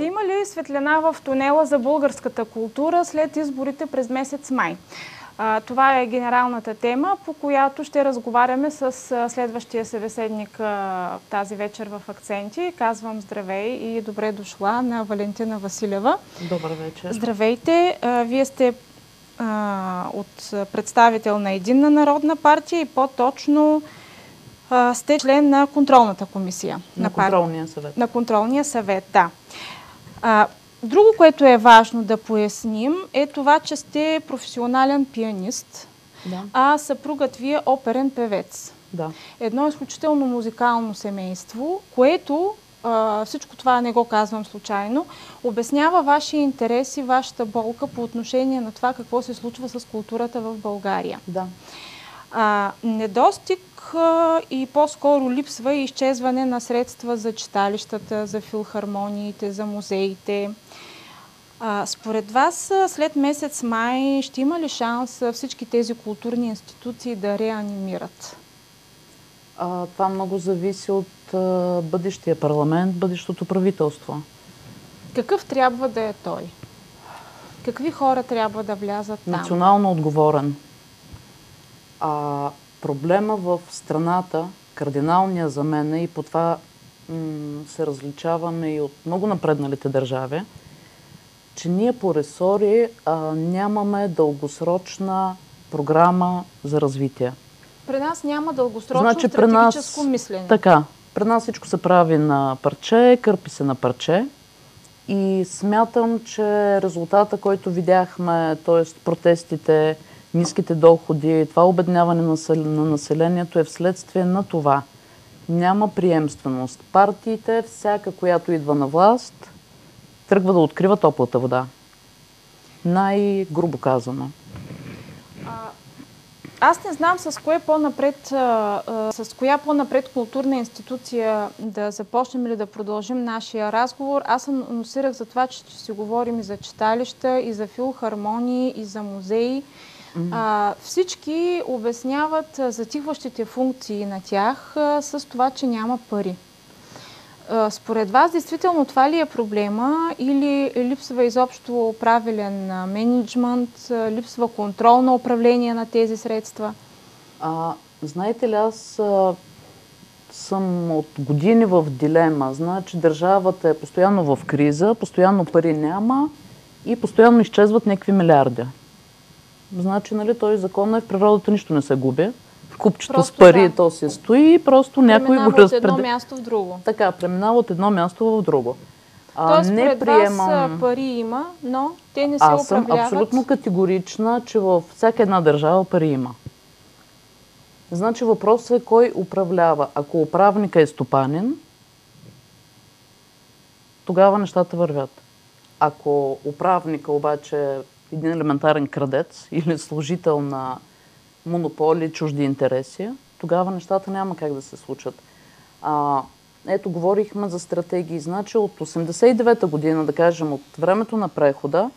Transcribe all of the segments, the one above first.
Ще има ли светлина в тунела за българската култура след изборите през месец май? Това е генералната тема, по която ще разговаряме с следващия събеседник тази вечер в Акценти. Казвам здравей и добре дошла на Валентина Василева. Добър вечер. Здравейте. Вие сте от представител на Единна народна партия и по-точно сте член на контролната комисия. На контролния съвет. На контролния съвет, да. Друго, което е важно да поясним, е това, че сте професионален пианист, а съпругът ви е оперен певец. Да. Едно изключително музикално семейство, което, всичко това не го казвам случайно, обяснява вашия интерес и вашата болка по отношение на това какво се случва с културата в България. Да. Недостиг и по-скоро липсва и изчезване на средства за читалищата, за филхармониите, за музеите. Според вас, след месец май ще има ли шанс всички тези културни институции да реанимират? Това много зависи от бъдещия парламент, бъдещото правителство. Какъв трябва да е той? Какви хора трябва да влязат там? Национално отговорен. Проблема в страната, кардиналния за мен, и по това се различаваме и от много напредналите държави, че ние по ресори нямаме дългосрочна програма за развитие. При нас няма дългосрочно стратегическо мислене. Така. При нас всичко се прави на парче, кърпи се на парче. И смятам, че резултата, който видяхме, т.е. протестите, ниските доходи, това обедняване на населението е вследствие на това. Няма приемственост. Партиите, всяка, която идва на власт, тръгва да открива топлата вода. Най-грубо казано. Аз не знам с коя по-напред културна институция да започнем или да продължим нашия разговор. Аз анонсирах за това, че ще си говорим и за читалища, и за филхармонии, и за музеи. Всички обясняват затихващите функции на тях с това, че няма пари. Според вас, действително това ли е проблема или липсва изобщо правилен мениджмънт, липсва контрол на управление на тези средства? Знаете ли, аз съм от години в дилема. Значи държавата е постоянно в криза, постоянно пари няма и постоянно изчезват някакви милиарди. Значи, нали, този закон е в природата, нищо не се губи. Купчето с пари, то се стои и просто някой го разпределя. Преминава от едно място в друго. Така, преминава от едно място в друго. Тоест, според вас пари има, но те не се управляват. Аз съм абсолютно категорична, че във всяка една държава пари има. Значи въпросът е кой управлява. Ако управника е стопанин, тогава нещата вървят. Ако управника обаче е един елементарен крадец или служител на монополи, чужди интереси, тогава нещата няма как да се случат. Ето, говорихме за стратегии. Значи от 1989 година, да кажем, от времето на прехода,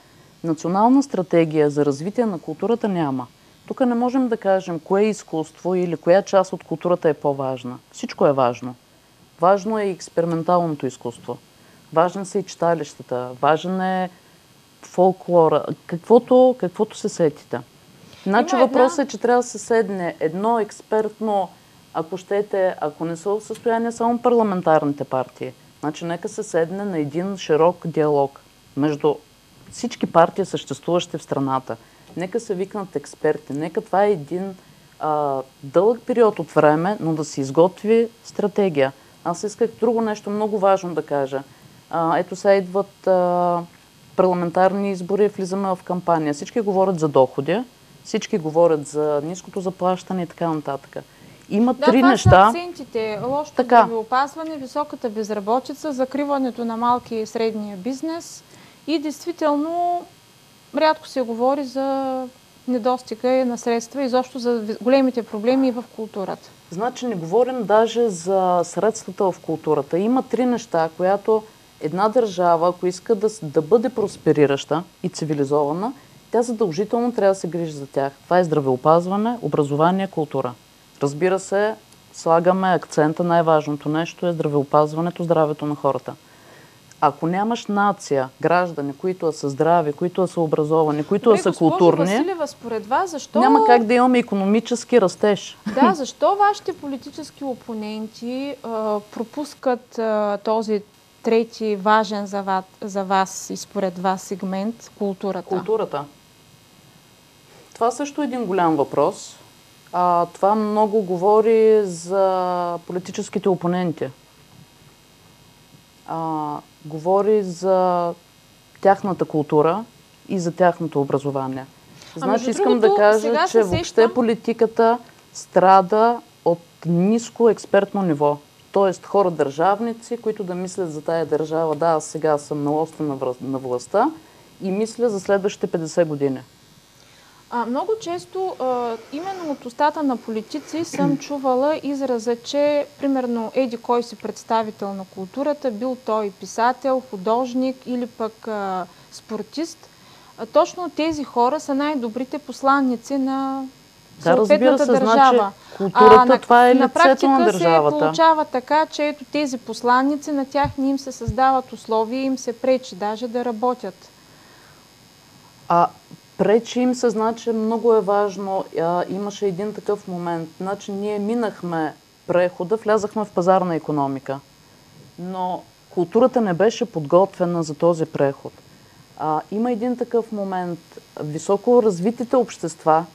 национална стратегия за развитие на културата няма. Тук не можем да кажем кое е изкуство или коя част от културата е по-важна. Всичко е важно. Важно е и експерименталното изкуство. Важни са и читалищата, важен е фолклора, каквото се сетите. Значи въпросът е, че трябва да се седне едно експертно, ако щете, ако не са в състояние само парламентарните партии. Значи нека се седне на един широк диалог между всички партии, съществуващи в страната. Нека се викнат експерти. Нека това е един дълъг период от време, но да се изготви стратегия. Аз исках друго нещо много важно да кажа. Ето сега идват парламентарни избори, влизаме в кампания. Всички говорят за доходи, всички говорят за ниското заплащане и така нататък. Има три неща. Това са акцентите. Лошото здравеопазване, високата безработица, закриването на малки и средния бизнес и действително рядко се говори за недостига на средства и защо за големите проблеми в културата. Значи не говорим даже за средствата в културата. Има три неща, която една държава, ако иска да бъде просперираща и цивилизована, тя задължително трябва да се грижи за тях. Това е здравеопазване, образование, култура. Разбира се, слагаме акцента, най-важното нещо е здравеопазването, здравето на хората. Ако нямаш нация, граждани, които са здрави, които са образовани, които са културни, Василева, според вас, защо... няма как да имаме икономически растеж. Да, защо вашите политически опоненти пропускат този трети важен за вас и според вас сегмент – културата? Културата. Това също е един голям въпрос. Това много говори за политическите опоненти. Говори за тяхната култура и за тяхното образование. Значи искам да кажа, че въобще политиката страда от ниско експертно ниво. Тоест хора държавници, които да мислят за тая държава, да, аз сега съм на лоста на властта и мисля за следващите 50 години. Много често, именно от устата на политици съм чувала израза, че примерно еди кой си представител на културата, бил той писател, художник или пък спортист. Точно тези хора са най-добрите посланници на съответната държава. Значи, културата, това е лицето на държавата. На практика се получава така, че ето тези посланници, на тях не им се създават условия, им се пречи даже да работят. Пречи им се, значи много е важно. Имаше един такъв момент. Значи ние минахме прехода, влязахме в пазарна икономика. Но културата не беше подготвена за този преход. Има един такъв момент. Високо развитите общества,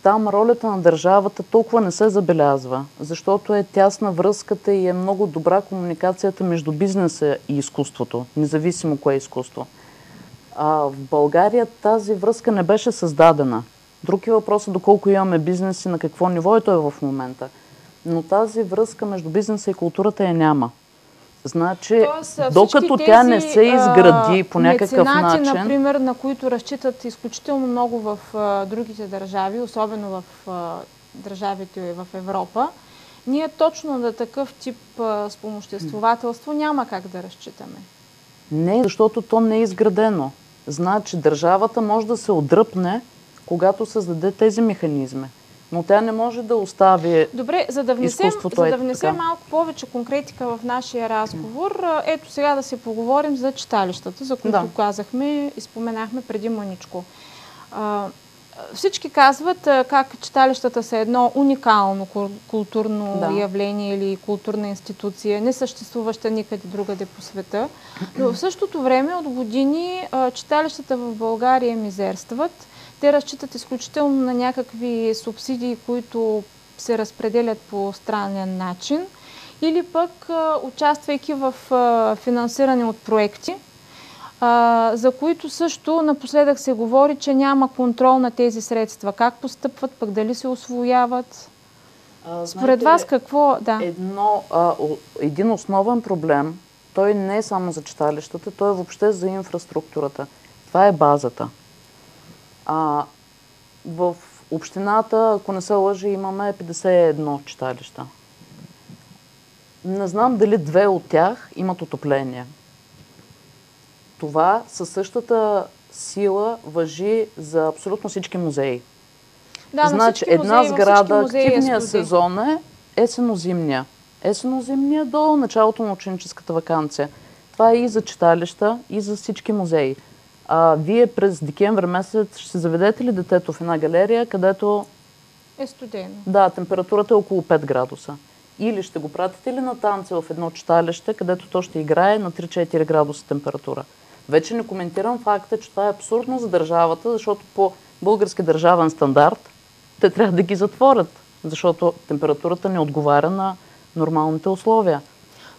там ролята на държавата толкова не се забелязва, защото е тясна връзката и е много добра комуникацията между бизнеса и изкуството, независимо кое е изкуство. В България тази връзка не беше създадена. Друг е въпросът доколко имаме бизнес и на какво ниво е той в момента. Но тази връзка между бизнеса и културата я няма. Значи, докато тя не се изгради по някакъв начин... например, на които разчитат изключително много в другите държави, особено в държавите в Европа, ние точно на такъв тип спомоществователство няма как да разчитаме. Не, защото то не е изградено. Значи държавата може да се отдръпне, когато създаде тези механизми. Но тя не може да остави. Добре, за да внесем малко повече конкретика в нашия разговор, ето сега да се поговорим за читалищата, за които казахме и споменахме преди мъничко. Всички казват как читалищата са едно уникално културно явление или културна институция, не съществуваща никъде другаде по света. Но в същото време от години читалищата в България мизерстват. Те разчитат изключително на някакви субсидии, които се разпределят по странен начин, или пък участвайки в финансиране от проекти, за които също напоследък се говори, че няма контрол на тези средства. Как постъпват, пък дали се усвояват? Според вас какво? Да. Един основен проблем, той не е само за читалищата, той е въобще за инфраструктурата. Това е базата. В общината, ако не се лъжи, имаме 51 читалища. Не знам дали 2 от тях имат отопление. Това със същата сила важи за абсолютно всички музеи. Да, значи една сграда, активния сезон е есенно-зимния. Есенно-зимния до началото на ученическата ваканция. Това е и за читалища, и за всички музеи. Вие през декември месец ще заведете ли детето в една галерия, където е студено? Да, температурата е около 5 градуса. Или ще го пратите ли на танци в едно читалище, където то ще играе на 3-4 градуса температура? Вече не коментирам факта, че това е абсурдно за държавата, защото по български държавен стандарт те трябва да ги затворят, защото температурата не отговаря на нормалните условия.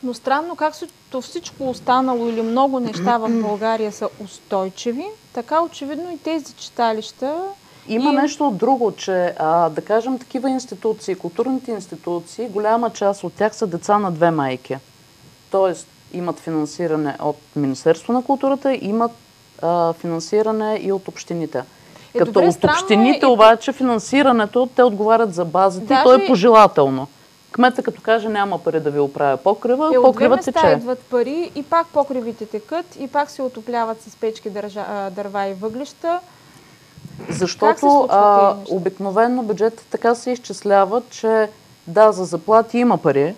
Но странно, както всичко останало или много неща в България са устойчиви, така очевидно и тези читалища... Има нещо друго, че да кажем такива институции, културните институции, голяма част от тях са деца на 2 майки. Тоест имат финансиране от Министерство на културата, имат финансиране и от общините. Като от общините обаче финансирането, те отговарят за базите и то е пожелателно. Кмета като каже няма пари да ви оправя покрива, покривът тече. От две места идват пари и пак покривите текат и пак се отопляват с печки дърва и въглища. Защото обикновено бюджетът така се изчислява, че да, за заплати има пари,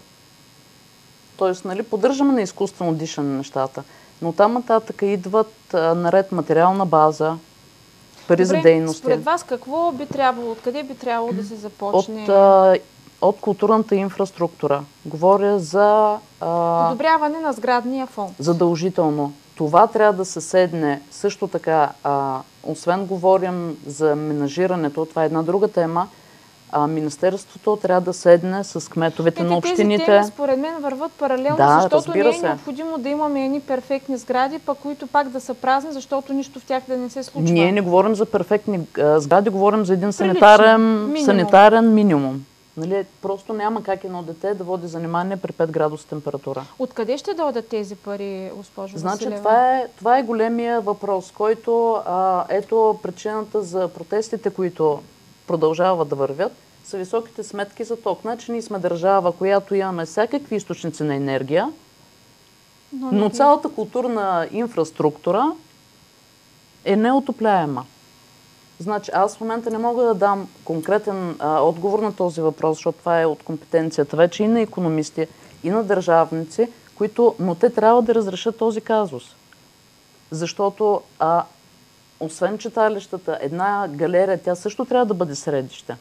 т.е. поддържаме на изкуствено дишане нещата, Но там нататък идват наред материална база, пари за дейности. Според вас какво би трябвало, откъде би трябвало да се започне? От културната инфраструктура. Говоря за... подобряване на сградния фонд. Задължително. Това трябва да се седне също така, освен говорим за менажирането, това е една друга тема, Министерството трябва да седне с кметовете на общините. Тези теми според мен върват паралелно, защото не е необходимо да имаме едни перфектни сгради, пък които пак да са празни, защото нищо в тях да не се случва. Ние не говорим за перфектни сгради, говорим за един санитарен минимум. Нали, просто няма как едно дете да води занимание при 5 градуса температура. Откъде ще дойдат тези пари, госпожо Василева? Значи това е големия въпрос, който ето причината за протестите, които продължават да вървят, са високите сметки за ток. Значи ние сме държава, която имаме всякакви източници на енергия, но цялата културна инфраструктура е неотопляема. Значи аз в момента не мога да дам конкретен отговор на този въпрос, защото това е от компетенцията вече и на икономисти, и на държавници, но те трябва да разрешат този казус. Защото освен читалищата, една галерия, тя също трябва да бъде средище.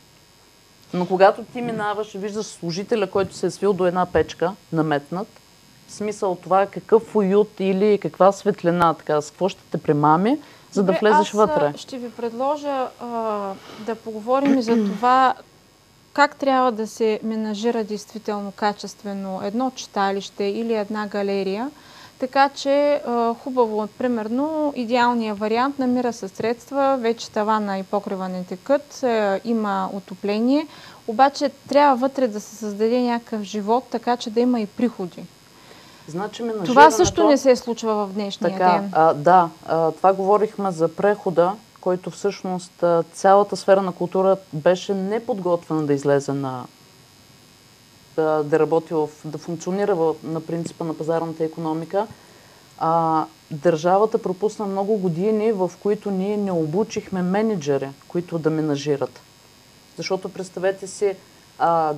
Но когато ти минаваш и виждаш служителя, който се е свил до една печка, наметнат, в смисъл това какъв уют или каква светлина, така, с какво ще те примами, за да влезеш вътре. Ще ви предложа да поговорим и за това как трябва да се менажира действително качествено едно читалище или една галерия. Така че хубаво, примерно, идеалният вариант намира се средства, вече тавана и покрива не текат, има отопление, обаче трябва вътре да се създаде някакъв живот, така че да има и приходи. Значи, това също не се случва в днешния ден. Това говорихме за прехода, който всъщност цялата сфера на култура беше неподготвена да излезе да работи, да функционира на принципа на пазарната икономика. Държавата пропусна много години, в които ние не обучихме менеджери, които да менажират. Защото представете си,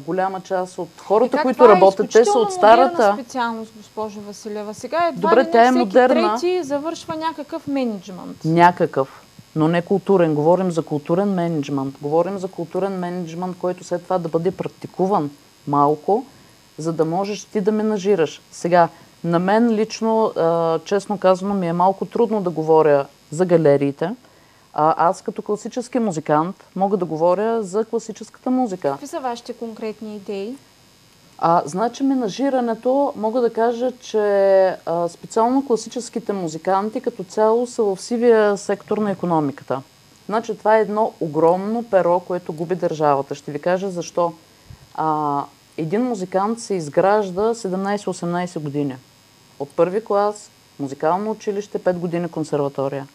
голяма част от хората, които работят, те са от старата... Това е модерна специалност, госпожо Василева. Сега едва ли не всеки трети завършва някакъв менеджмент. Някакъв, но не културен. Говорим за културен менеджмент. Говорим за културен менеджмент, който след това да бъде практикуван малко, за да можеш ти да менажираш. Сега, на мен лично, честно казано, ми е малко трудно да говоря за галериите. Аз като класически музикант мога да говоря за класическата музика. Какви са вашите конкретни идеи? Значи менажирането, мога да кажа, че специално класическите музиканти като цяло са в сивия сектор на икономиката. Значи това е едно огромно перо, което губи държавата. Ще ви кажа защо. Един музикант се изгражда 17-18 години. От първи клас, музикално училище, 5 години консерватория.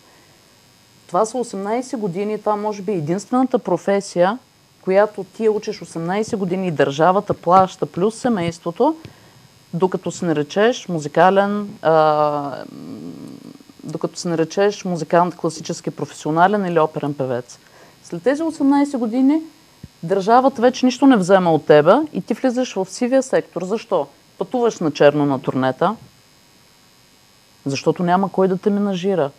Това са 18 години, това може би единствената професия, която ти учиш 18 години и държавата плаща плюс семейството, докато се наречеш музикант класически професионален или оперен певец. След тези 18 години държавата вече нищо не взема от тебе и ти влизаш в сивия сектор. Защо? Пътуваш на черно на турнета, защото няма кой да те менажира.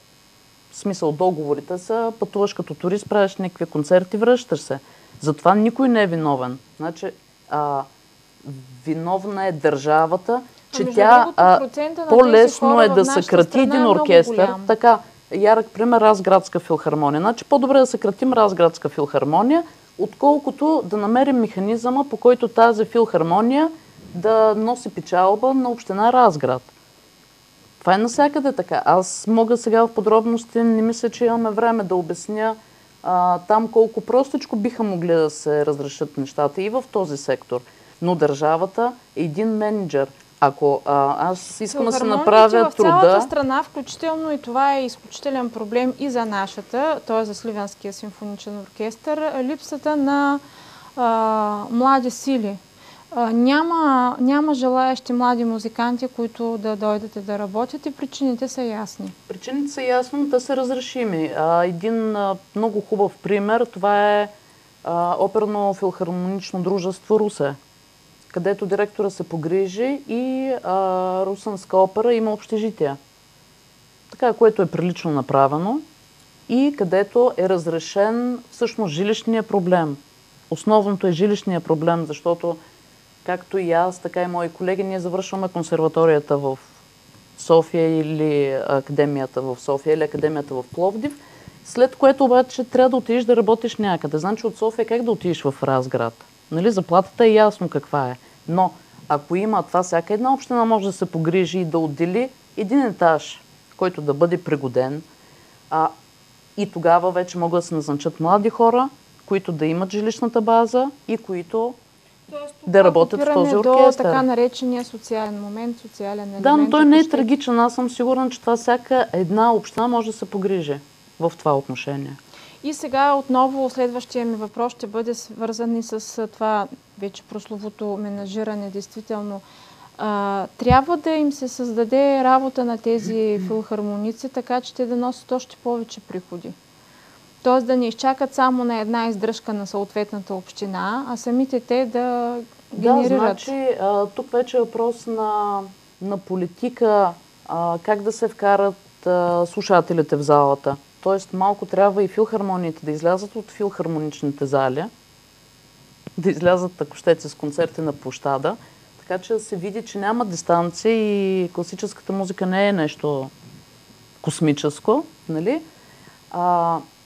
В смисъл, договорите са, пътуваш като турист, правиш някакви концерти, връщаш се. Затова никой не е виновен. Значи, виновна е държавата, че тя по-лесно е да съкрати един оркестър. Така, ярък пример, Разградска филхармония. Значи, по-добре да съкратим Разградска филхармония, отколкото да намерим механизъма, по който тази филхармония да носи печалба на община Разград. Това е навсякъде така. Аз мога сега в подробности, не мисля, че имаме време да обясня там колко простичко биха могли да се разрешат нещата и в този сектор. Но държавата е един менеджер. Ако аз искам да се направя труда... В цялата страна, включително и това е изключителен проблем и за нашата, т.е. за Сливенския симфоничен оркестър, липсата на млади сили. Няма желаещи млади музиканти, които да дойдат и да работят и причините са ясни. Причините са ясни, да са разрешими. Един много хубав пример, това е Оперно-филхармонично дружество Русе, където директора се погрижи и Русенска опера има общежития. така, което е прилично направено и където е разрешен всъщност жилищния проблем. Основното е жилищния проблем, защото както и аз, така и мои колеги, ние завършваме консерваторията в София или академията в София или академията в Пловдив, след което обаче трябва да отидеш да работиш някъде. Значи от София как да отидеш в Разград? Нали, заплатата е ясно каква е. Но ако има това, всяка една община може да се погрижи и да отдели един етаж, който да бъде пригоден, и тогава вече могат да се назначат млади хора, които да имат жилищната база и които да работят в този оркестър. До така наречения социален момент, социален елемент. Да, но той не е трагичен. Аз съм сигурна, че това всяка една община може да се погрижи в това отношение. И сега отново следващия ми въпрос ще бъде свързан и с това вече прословото менажиране. Действително, трябва да им се създаде работа на тези филхармоници, така че те да носят още повече приходи. Тоест да не изчакат само на една издръжка на съответната община, а самите те да генерират. Да, значи тук вече е въпрос на политика, как да се вкарат слушателите в залата. Тоест малко трябва и филхармониите да излязат от филхармоничните зали, да излязат, ако щете, с концерти на площада, така че да се види, че няма дистанция и класическата музика не е нещо космическо, нали?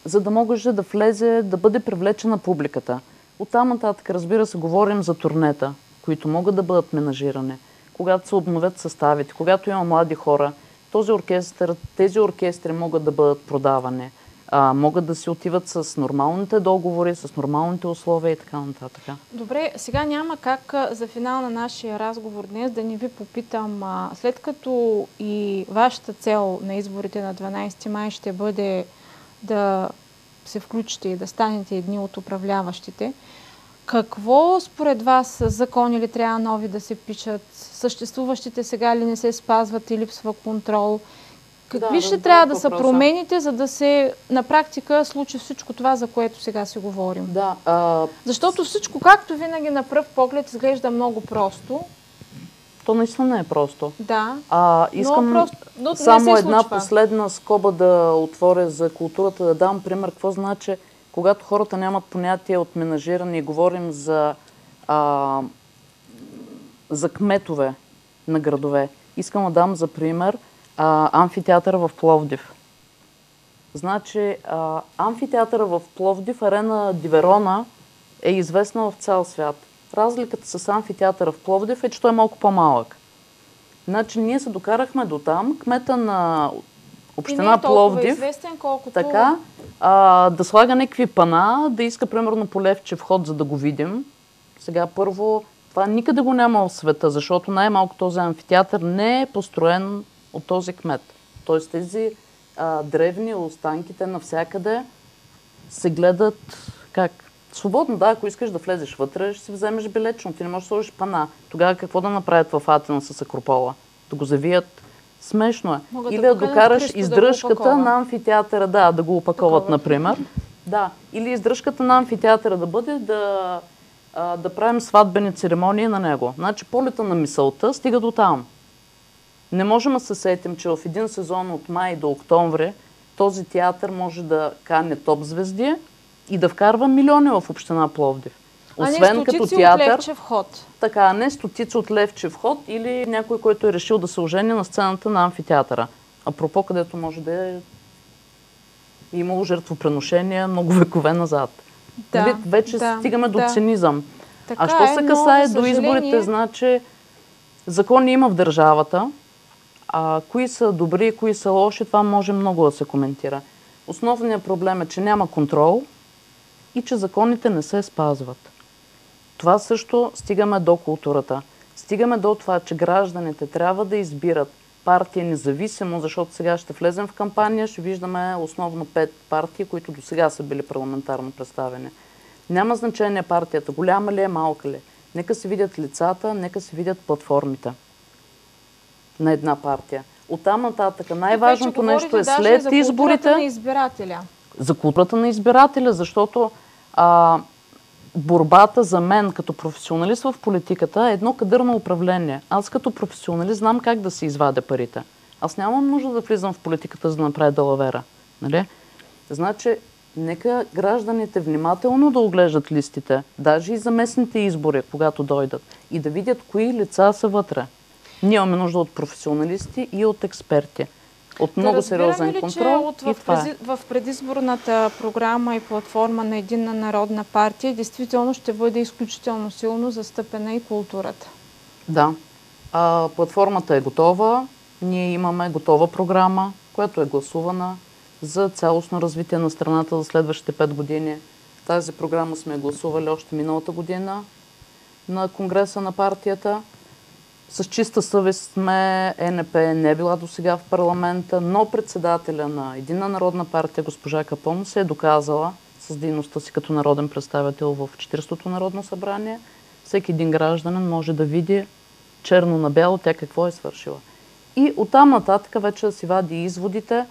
За да може да влезе, да бъде привлечена публиката. Оттам нататък, разбира се, говорим за турнета, които могат да бъдат менажирани, когато се обновят съставите, когато има млади хора. Тези оркестри могат да бъдат продавани, могат да си отиват с нормалните договори, с нормалните условия и така нататък. Добре, сега няма как за финал на нашия разговор днес да не ви попитам, след като и вашата цел на изборите на 12 май ще бъде да се включите и да станете едни от управляващите, какво според вас закони ли трябва нови да се пишат? Съществуващите сега ли не се спазват и липсва контрол? Какви ще трябва да са промените, за да се на практика случи всичко това, за което сега си говорим? Защото всичко, както винаги на пръв поглед, изглежда много просто. То наистина не е просто. Да. Искам само една последна скоба да отворя за културата, да дам пример какво значи, когато хората нямат понятие от менажиране и говорим за кметове на градове. Искам да дам за пример амфитеатъра в Пловдив. Значи, амфитеатъра в Пловдив, арена Диверона, е известна в цял свят. Разликата с амфитеатъра в Пловдив е, че той е малко по-малък. Значи, ние се докарахме до там, кмета на община Пловдив, известен, колкото... така, да слага някакви пана, да иска примерно по левчев вход, за да го видим. Сега първо, това никъде го няма в света, защото най-малко този амфитеатър не е построен от този кмет. Тоест тези древни останките навсякъде се гледат как? Свободно, да, ако искаш да влезеш вътре, ще си вземеш билетчно, ти не можеш да сложиш пана. Тогава какво да направят в Атина с Акропола? Да го завият? Смешно е. Или да докараш издръжката на амфитеатъра, да го опаковат, например. Да, или издръжката на амфитеатъра да бъде да правим сватбени церемонии на него. Значи полета на мисълта стига до там. Не можем да се сетим, че в един сезон от май до октомври този театър може да кане топ звезди и да вкарва милиони в община Пловдив. Освен като театър, от левчев ход. Така, не стотици от левчев ход или някой, който е решил да се ожени на сцената на амфитеатъра. Апропо, където може да е имало жертвоприношения много векове назад. Вече стигаме до цинизъм. Така що се касае до изборите, значи закони има в държавата. Кои са добри, кои са лоши, това може много да се коментира. Основният проблем е, че няма контрол и че законите не се спазват. Това също стигаме до културата. Стигаме до това, че гражданите трябва да избират партия независимо, защото сега ще влезем в кампания, ще виждаме основно 5 партии, които до сега са били парламентарно представени. Няма значение партията, голяма ли е, малка ли. Нека се видят лицата, нека се видят платформите на една партия. Оттам нататък най-важното нещо е след изборите... За културата на избирателя. За културата на избирателя, защото борбата за мен като професионалист в политиката е едно кадърно управление. Аз като професионалист знам как да си извадя парите. Аз нямам нужда да влизам в политиката, за да направя далавера. Нали? Значи, нека гражданите внимателно да оглеждат листите, даже и за местните избори, когато дойдат, и да видят кои лица са вътре. Ние имаме нужда от професионалисти и от експерти. От много сериозен контрол. В предизборната програма и платформа на Единна народна партия действително ще бъде изключително силно застъпена и културата. Да. Платформата е готова. Ние имаме готова програма, която е гласувана за цялостно развитие на страната за следващите 5 години. Тази програма сме гласували още миналата година на Конгреса на партията. С чиста съвест сме, ЕНП не е била до сега в парламента, но председателя на Единна народна партия, госпожа Капон, се е доказала с дейността си като народен представител в 40-то Народно събрание. Всеки един гражданин може да види черно на бяло тя какво е свършила. И оттам нататък вече да си вади изводите.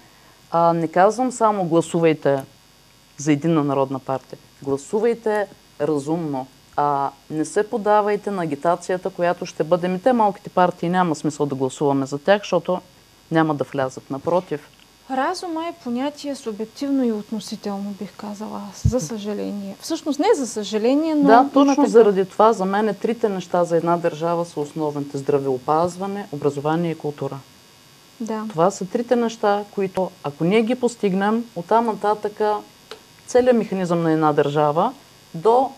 Не казвам само гласувайте за Единна народна партия. Гласувайте разумно. Не се подавайте на агитацията, която ще бъде. Те малките партии няма смисъл да гласуваме за тях, защото няма да влязат. Напротив. Разума е понятие субективно и относително, бих казала, за съжаление. Всъщност не за съжаление, но... Да, точно заради това за мен трите неща за една държава са основните: здравеопазване, образование и култура. Да. Това са трите неща, които, ако ние ги постигнем, оттам нататък целият механизъм на една държава до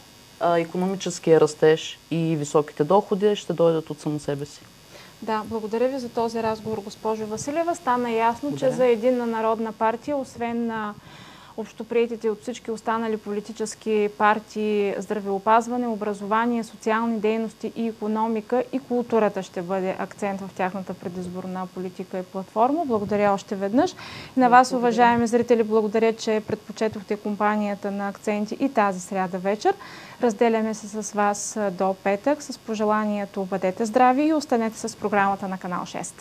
икономическия растеж и високите доходи ще дойдат от само себе си. Да, благодаря ви за този разговор, госпожо Василева. Стана ясно, че за Единна народна партия, освен на общоприетите от всички останали политически партии здравеопазване, образование, социални дейности и икономика, и културата ще бъде акцент в тяхната предизборна политика и платформа. Благодаря още веднъж. И на вас, уважаеми зрители, благодаря, че предпочетохте компанията на Акценти и тази сряда вечер. Разделяме се с вас до петък с пожеланието: бъдете здрави и останете с програмата на Канал 6.